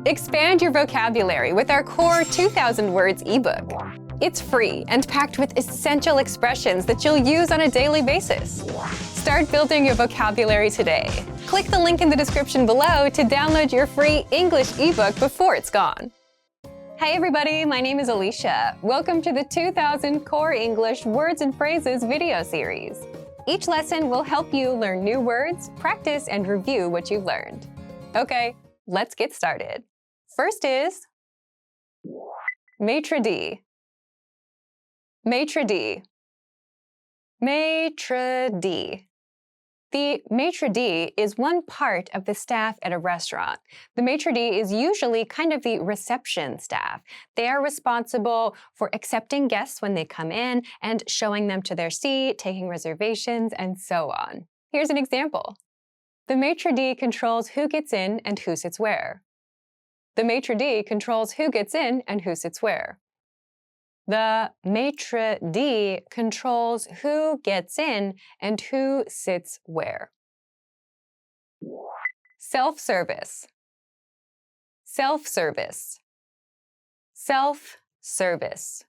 Expand your vocabulary with our core 2,000 words ebook. It's free and packed with essential expressions that you'll use on a daily basis. Start building your vocabulary today. Click the link in the description below to download your free English ebook before it's gone. Hey everybody, my name is Alicia. Welcome to the 2000 Core English Words and Phrases video series. Each lesson will help you learn new words, practice, and review what you've learned. Okay, let's get started. First is maitre d'. Maitre d'. Maitre d'. The maitre d' is one part of the staff at a restaurant. The maitre d' is usually kind of the reception staff. They are responsible for accepting guests when they come in and showing them to their seat, taking reservations, and so on. Here's an example. The maitre d' controls who gets in and who sits where. The maitre d' controls who gets in and who sits where. The maitre d' controls who gets in and who sits where. Self-service. Self-service. Self-service.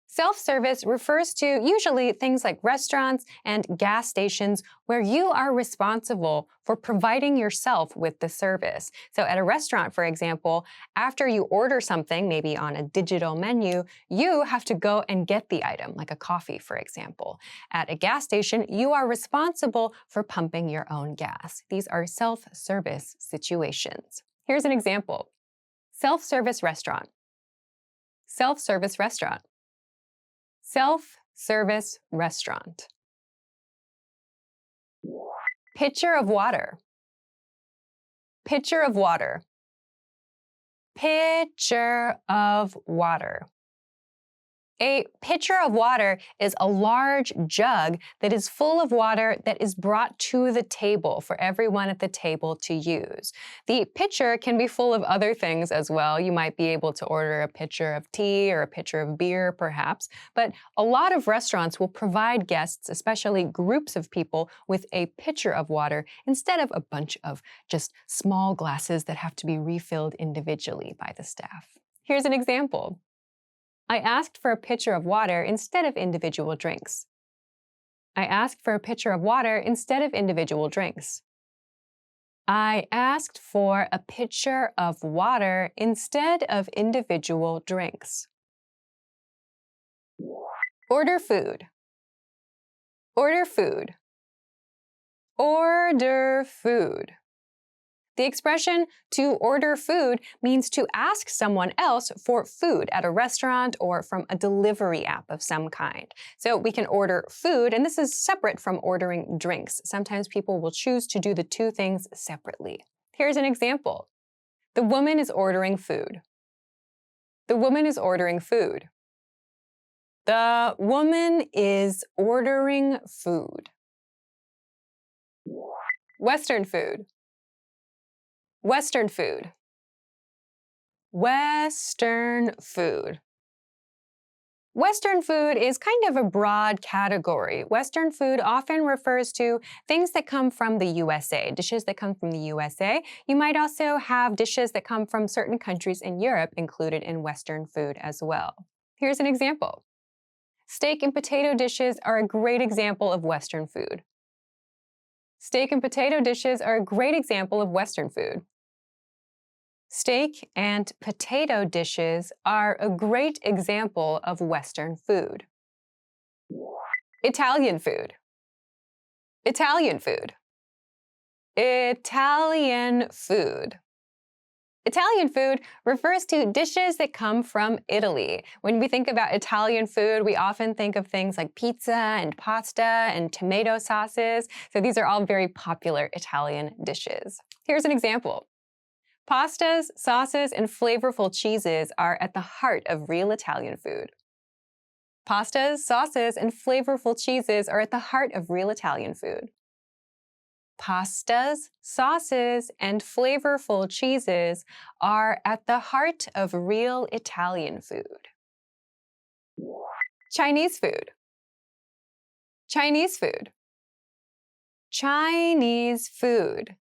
Self-service refers to usually things like restaurants and gas stations where you are responsible for providing yourself with the service. So at a restaurant, for example, after you order something, maybe on a digital menu, you have to go and get the item, like a coffee, for example. At a gas station, you are responsible for pumping your own gas. These are self-service situations. Here's an example. Self-service restaurant. Self-service restaurant. Self-service restaurant. Pitcher of water. Pitcher of water. Pitcher of water. A pitcher of water is a large jug that is full of water that is brought to the table for everyone at the table to use. The pitcher can be full of other things as well. You might be able to order a pitcher of tea or a pitcher of beer, perhaps. But a lot of restaurants will provide guests, especially groups of people, with a pitcher of water instead of a bunch of just small glasses that have to be refilled individually by the staff. Here's an example. I asked for a pitcher of water instead of individual drinks. I asked for a pitcher of water instead of individual drinks. I asked for a pitcher of water instead of individual drinks. Order food. Order food. Order food. The expression to order food means to ask someone else for food at a restaurant or from a delivery app of some kind. So we can order food, and this is separate from ordering drinks. Sometimes people will choose to do the two things separately. Here's an example. The woman is ordering food. The woman is ordering food. The woman is ordering food. Western food. Western food. Western food. Western food is kind of a broad category. Western food often refers to things that come from the USA, dishes that come from the USA. You might also have dishes that come from certain countries in Europe included in Western food as well. Here's an example. Steak and potato dishes are a great example of Western food. Steak and potato dishes are a great example of Western food. Steak and potato dishes are a great example of Western food. Italian food. Italian food. Italian food. Italian food refers to dishes that come from Italy. When we think about Italian food, we often think of things like pizza and pasta and tomato sauces. So these are all very popular Italian dishes. Here's an example. Pastas, sauces, and flavorful cheeses are at the heart of real Italian food. Pastas, sauces, and flavorful cheeses are at the heart of real Italian food. Pastas, sauces, and flavorful cheeses are at the heart of real Italian food. Chinese food. Chinese food. Chinese food.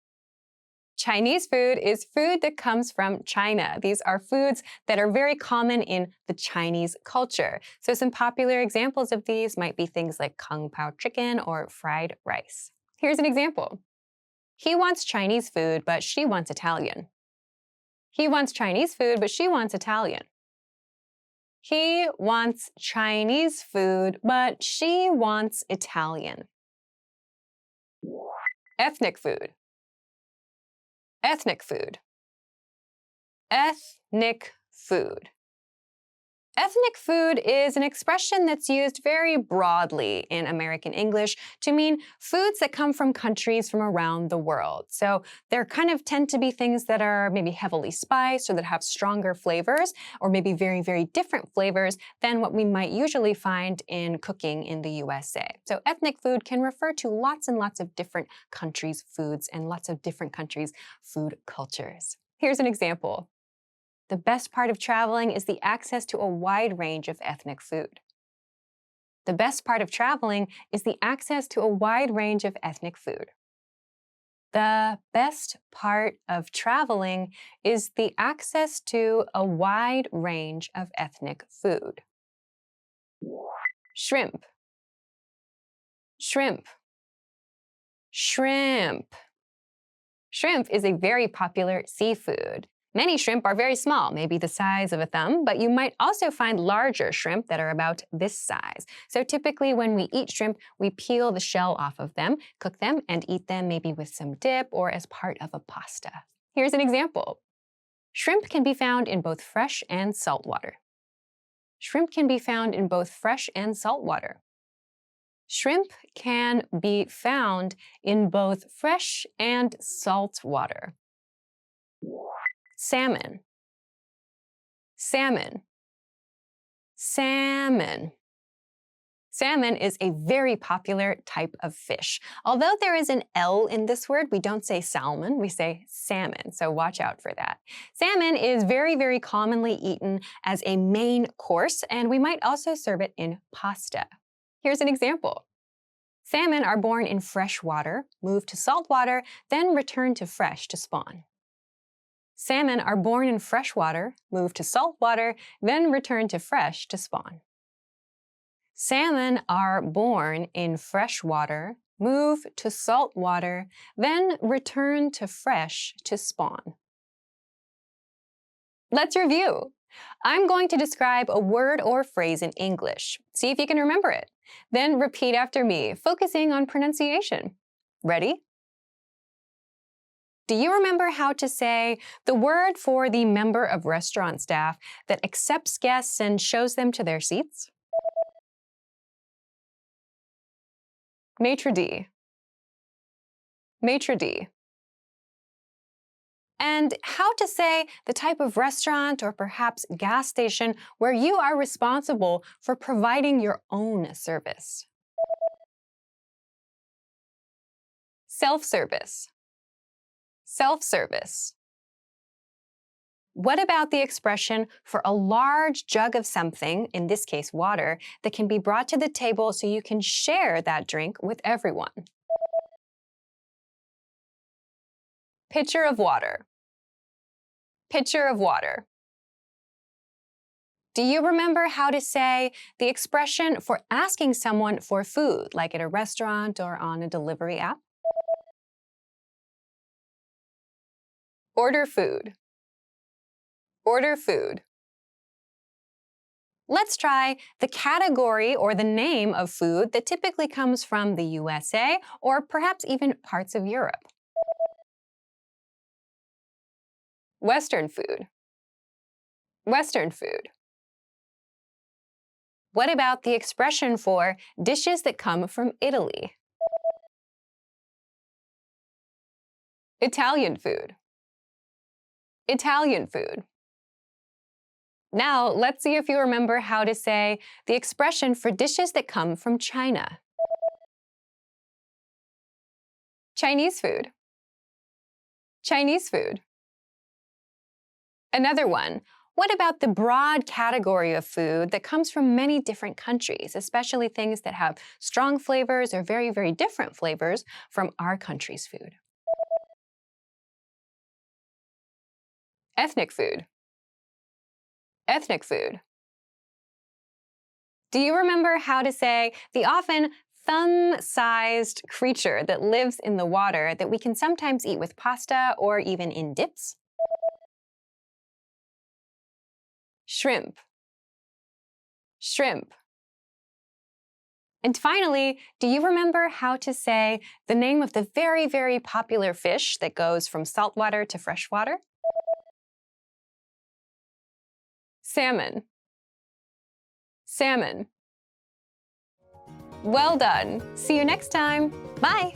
Chinese food is food that comes from China. These are foods that are very common in the Chinese culture. So some popular examples of these might be things like kung pao chicken or fried rice. Here's an example. He wants Chinese food, but she wants Italian. He wants Chinese food, but she wants Italian. He wants Chinese food, but she wants Italian. Ethnic food. Ethnic food. Ethnic food. Ethnic food is an expression that's used very broadly in American English to mean foods that come from countries from around the world. So there kind of tend to be things that are maybe heavily spiced or that have stronger flavors or maybe very, very different flavors than what we might usually find in cooking in the USA. So ethnic food can refer to lots and lots of different countries' foods and lots of different countries' food cultures. Here's an example. The best part of traveling is the access to a wide range of ethnic food. The best part of traveling is the access to a wide range of ethnic food. The best part of traveling is the access to a wide range of ethnic food. Shrimp. Shrimp. Shrimp. Shrimp is a very popular seafood. Many shrimp are very small, maybe the size of a thumb, but you might also find larger shrimp that are about this size. So typically when we eat shrimp, we peel the shell off of them, cook them, and eat them maybe with some dip or as part of a pasta. Here's an example. Shrimp can be found in both fresh and salt water. Shrimp can be found in both fresh and salt water. Shrimp can be found in both fresh and salt water. Salmon. Salmon. Salmon. Salmon is a very popular type of fish. Although there is an L in this word, we don't say salmon, we say salmon, so watch out for that. Salmon is very, very commonly eaten as a main course, and we might also serve it in pasta. Here's an example. Salmon are born in fresh water, move to salt water, then return to fresh to spawn. Salmon are born in fresh water, move to salt water, then return to fresh to spawn. Salmon are born in fresh water, move to salt water, then return to fresh to spawn. Let's review. I'm going to describe a word or phrase in English. See if you can remember it. Then repeat after me, focusing on pronunciation. Ready? Do you remember how to say the word for the member of restaurant staff that accepts guests and shows them to their seats? Maitre d'. Maitre d'. And how to say the type of restaurant or perhaps gas station where you are responsible for providing your own service? Self-service. Self-service. What about the expression for a large jug of something, in this case water, that can be brought to the table so you can share that drink with everyone? Pitcher of water. Pitcher of water. Do you remember how to say the expression for asking someone for food, like at a restaurant or on a delivery app? Order food. Order food. Let's try the category or the name of food that typically comes from the USA or perhaps even parts of Europe. Western food. Western food. What about the expression for dishes that come from Italy? Italian food. Italian food. Now, let's see if you remember how to say the expression for dishes that come from China. Chinese food. Chinese food. Another one. What about the broad category of food that comes from many different countries, especially things that have strong flavors or very, very different flavors from our country's food? Ethnic food. Ethnic food. Do you remember how to say the often thumb-sized creature that lives in the water that we can sometimes eat with pasta or even in dips? Shrimp. Shrimp. And finally, do you remember how to say the name of the very, very popular fish that goes from saltwater to freshwater? Salmon. Salmon. Well done. See you next time. Bye.